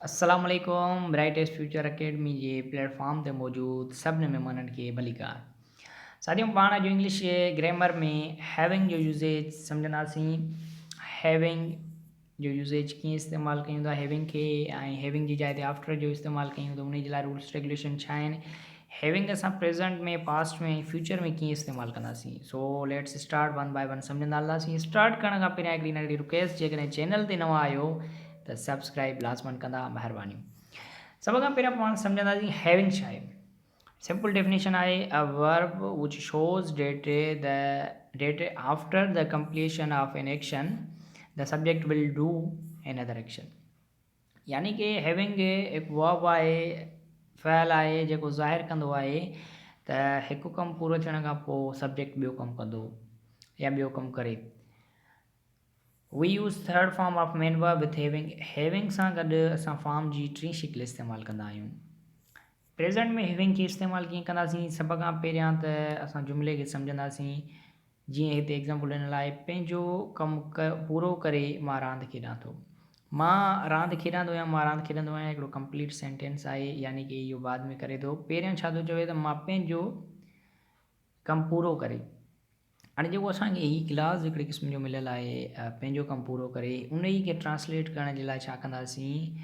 अस्सलाम वालेकुम brightest future academy जे platform ते मौजूद सभिनी महिमाननि खे भलीकार। साथियों, पाण जो इंग्लिश जे ग्रामर में हैविंग जो यूज़ेज सम्झंदासीं। हैविंग जो यूज़ेज कीअं इस्तेमालु कयूं था हैविंग खे, ऐं हैविंग जी जाइ ते आफ्टर जो इस्तेमालु कयूं त उन जे लाइ रूल्स रेगुलेशन छा आहिनि। हैविंग असां प्रेज़ेंट में, पास्ट में, फ्यूचर में कीअं इस्तेमालु कंदासीं। So let's start one by one सम्झंदा हलंदासीं। स्टार्ट करण खां पहिरियां हिकिड़ी नंढी रिक्वेस्ट, जेकॾहिं चैनल ते नवां आहियो त सब्सक्राइब लाज़मन कंदा, महिरबानी। सभ खां पहिरियां पाण सम्झंदासीं हैविंग छा आहे। सिंपल डेफिनेशन आहे a verb which shows that after the completion of an action the subject will do another action. यानी कि हैविंग हिकु वर्ब आहे, फ़इल आहे जेको ज़ाहिर कंदो आहे त हिकु कमु पूरो थियण खां पोइ सब्जेक्ट ॿियो कमु कंदो या ॿियो कमु करे। We use third form of main verb with having. Having सां गॾु असां फॉर्म जी टी शिकिल इस्तेमालु कंदा आहियूं। प्रेज़ेंट में हैविंग खे इस्तेमालु कीअं कंदासीं। सभ खां पहिरियां त असां जुमिले खे सम्झंदासीं। जीअं हिते एग्ज़ाम्पल ॾिनल आहे, पंहिंजो कमु पूरो करे मां रांदि खेॾां थो। मां रांदि खेॾंदो आहियां, मां रांदि खेॾंदो आहियां हिकिड़ो कंप्लीट सेंटेंस आहे, यानी कि इहो बाद में करे थो। पहिरियों छा थो चवे त मां पंहिंजो कमु पूरो करे। हाणे जेको असांखे ही क्लास हिकिड़े क़िस्म जो मिलियल आहे, पंहिंजो कमु पूरो करे, उन ई खे ट्रांसलेट करण जे लाइ छा कंदासीं,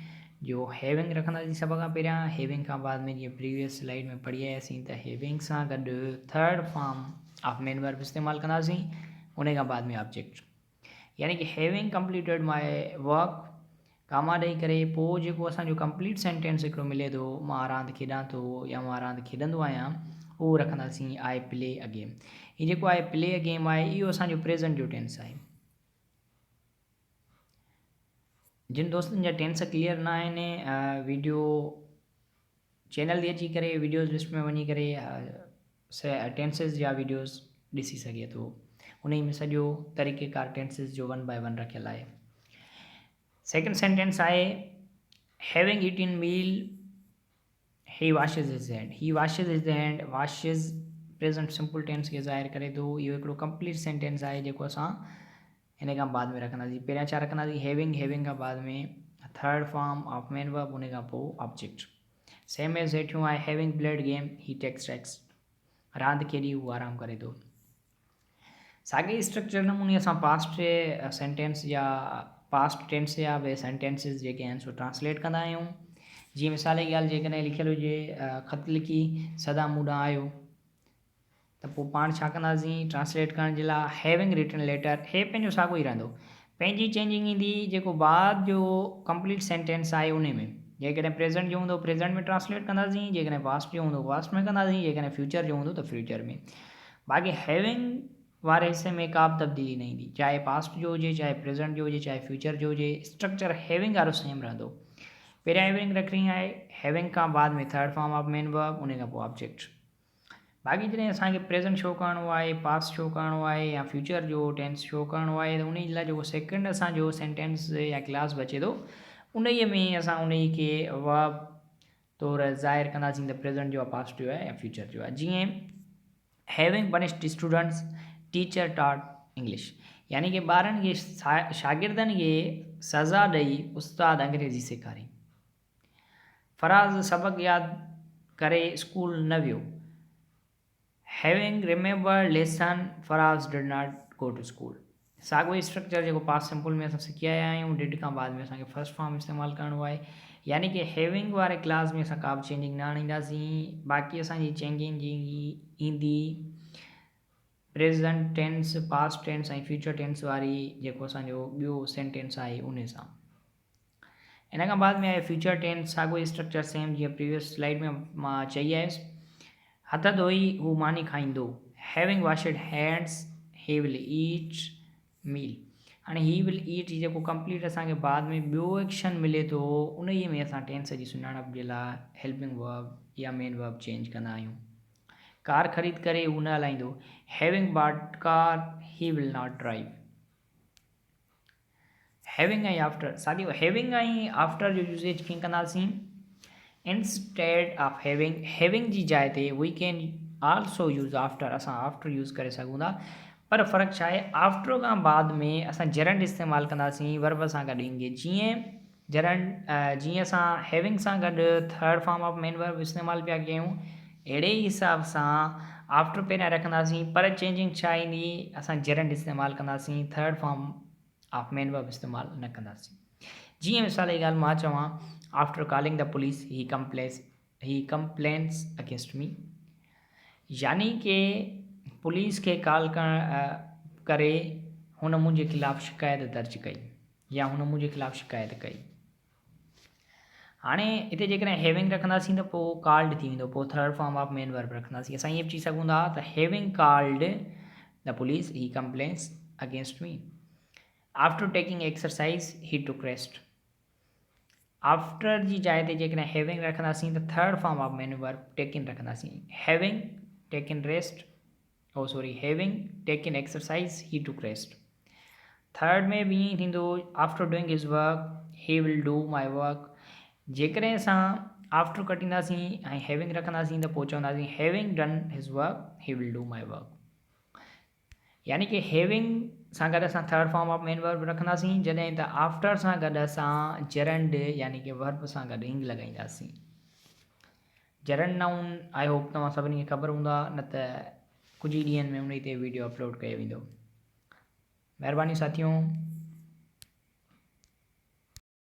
जो हैविंग रखंदासीं। सभ खां पहिरियां हैविंग खां बाद में, जीअं प्रीवियस स्लाइड में पढ़ी आयासीं, त हैविंग सां गॾु third form of main verb इस्तेमालु कंदासीं, उन खां बाद में ऑब्जेक्ट। यानी कि हैविंग कंप्लीटेड माई वर्क, कामा ॾेई करे पोइ जेको असांजो कंप्लीट सेंटेंस हिकिड़ो मिले थो, मां रांदि खेॾां थो या मां रांदि खेॾंदो आहियां, उहो रखंदासीं आई प्ले अ गेम। हीउ जेको आहे प्ले अ गेम आहे, इहो असांजो प्रेज़ेंट जो टेंस आहे। जिन दोस्तनि जा टेंस क्लियर न आहिनि, वीडियो चैनल ते अची करे वीडियोज़ लिस्ट में वञी करे टेंसिस जा वीडियोज़ ॾिसी सघे थो। उन में सॼो तरीक़ेकार टेंसिस जो वन बाय वन रखियलु आहे। सेकेंड सेंटेंस आहे हैविंग ईटन मील ही वॉशिज हिज हैंड। ही वॉशिज हिज हैंड, वॉशिज प्रेज़ेंट सिंपल टेंस खे ज़ाहिर करे थो। इहो हिकिड़ो कंप्लीट सेंटेंस आहे जेको असां इन खां बाद में रखंदासीं। पहिरियां छा रखंदासीं, हैविंग, हैविंग खां बाद में third form of main verb, उन खां पोइ ऑब्जेक्ट। सेम एज़ हेठियों आहे हैविंग प्लेड गेम ही टेक्स टैक्स, रांदि खेॾी हू आराम करे थो। साॻे स्ट्रक्चर नमूने असां पास्ट सेंटेंस या पास्ट टेंस या वे सेंटेंसिस जेके आहिनि सो ट्रांसलेट कंदा आहियूं। जीअं मिसाल जी ॻाल्हि, जेकॾहिं लिखियलु हुजे ख़त लिखी सदा मूं ॾांहुं आयो, त पोइ पाण छा कंदासीं ट्रांसलेट करण जे लाइ, हैविंग रिटन लेटर। हे पंहिंजो साॻियो ई रहंदो, पंहिंजी चेंजिंग ईंदी जेको बाद जो कंप्लीट सेंटेंस आहे उन में। जेकॾहिं प्रेज़ेंट जो हूंदो प्रेज़ेंट में ट्रांसलेट कंदासीं, जेकॾहिं पास्ट जो हूंदो पास्ट में कंदासीं, जेकॾहिं फ्यूचर जो हूंदो त फ्यूचर में। बाक़ी हैविंग वारे हिस्से में का बि तब्दीली न ईंदी, चाहे पास्ट जो हुजे, चाहे प्रेज़ेंट जो हुजे, चाहे फ्यूचर जो हुजे, स्ट्रक्चर हैविंग वारो सेम रहंदो। पहिरियां हैविंग रखणी आहे, हैविंग खां बाद में third form of main verb, उन खां पोइ ऑब्जेक्ट। बाक़ी जॾहिं असांखे प्रेज़ेंट शो करिणो आहे, पास्ट शो करिणो आहे, या फ्यूचर जो टेंस शो करिणो आहे, त उन जे लाइ जेको सेकेंड असांजो सेंटेंस या क्लास बचे थो, उन में असां उन खे वर्ब तौरु ज़ाहिर कंदासीं, त प्रेज़ेंट जो आहे, पास्ट जो आहे, या फ्यूचर जो आहे। जीअं having punished students teacher taught English, यानी कि ॿारनि खे, शागिर्दनि खे सज़ा ॾेई उस्ताद अंग्रेज़ी सेखारी। फराज़ सबक़ु यादि करे स्कूल न वियो। Having remembered lesson, Faraz did not go to school. साॻियो स्ट्रक्चर जेको पास्ट सिंपल में असां सिखी आया आहियूं, डिड खां बाद में असांखे फर्स्ट फॉर्म इस्तेमालु करिणो आहे। यानी कि हैविंग वारे क्लास में असां का बि चेंजिंग न आणींदासीं। बाक़ी असांजी चेंजिंग ईंदी प्रेज़ेंट टेंस, पास्ट टेंस ऐं फ्यूचर टेंस वारी जेको असांजो ॿियो सेंटेंस आहे उन सां। इन खां बाद में आहे फ्यूचर टेंस, साॻियो स्ट्रक्चर सेम जीअं प्रीवियस स्लाइड में मां चई आयुसि। हथ धोई हू मानी खाईंदो। Having washed hands he will eat मील। हाणे ही विल ईट जेको कंप्लीट असांखे बाद में ॿियो एक्शन मिले थो, उन ई में असां टेंस जी सुञाणप जे लाइ हेल्पिंग वर्ब या मेन वर्ब चेंज कंदा आहियूं। कार ख़रीद करे हू न हलाईंदो। Having bought car he will not drive. Having ऐं आफ्टर, साॻियो हैविंग ऐं आफ्टर जो यूज़ेज कीअं कंदासीं। इंस्टेड ऑफ हैविंग, हैविंग जी जाइ ते we can also use after, असां आफ्टर यूज़ करे सघूं था। पर फ़र्क़ु छा आहे, आफ्टर खां बाद में असां जरंड इस्तेमालु कंदासीं वर्ब सां गॾु ईंदे। जीअं जरंड जीअं असां हैविंग सां गॾु third form of main verb इस्तेमालु पिया कयूं, अहिड़े ई हिसाब सां आफ्टर पहिरियां रखंदासीं, पर चेंजिंग छा ईंदी, असां जरंड इस्तेमालु कंदासीं, third form of main verb इस्तेमालु न कंदासीं। जीअं मिसाल जी ॻाल्हि मां चवां, after calling the police he complains against मी, यानी कि पुलिस खे कॉल करे हुन मुंहिंजे ख़िलाफ़ु शिकायत दर्ज कई या हुन मुंहिंजे ख़िलाफ़ु शिकायत कई। हाणे हिते जेकॾहिं हैविंग रखंदासीं त पोइ कॉल्ड थी वेंदो, पोइ third form of main verb रखंदासीं। असां ईअं बि चई सघूं था त having called the police he complains against me, after taking exercise he took rest. After जी जाइ ते जेकॾहिं हैविंग रखंदासीं त third form of main verb taken रखंदासीं, having taken rest, having taken exercise he took rest. Third में भी ईअं थींदो, आफ्टर डूइंग हिज work he will do my work. जेकॾहिं असां आफ्टर कटींदासीं ऐं हैविंग रखंदासीं त पोइ चवंदासीं हैविंग डन हिज work he will do my work. यानी कि हैविंग सां गॾु असां third form of main verb रखंदासीं, जॾहिं त आफ्टर सां गॾु असां जरंड यानी कि वर्ब सां गॾु इंग लॻाईंदासीं। जरंड नाउन आई होप तव्हां सभिनी खे ख़बर हूंदा, न त कुझु ई ॾींहंनि में उन ते वीडियो अपलोड कयो वेंदो। महिरबानी साथियों।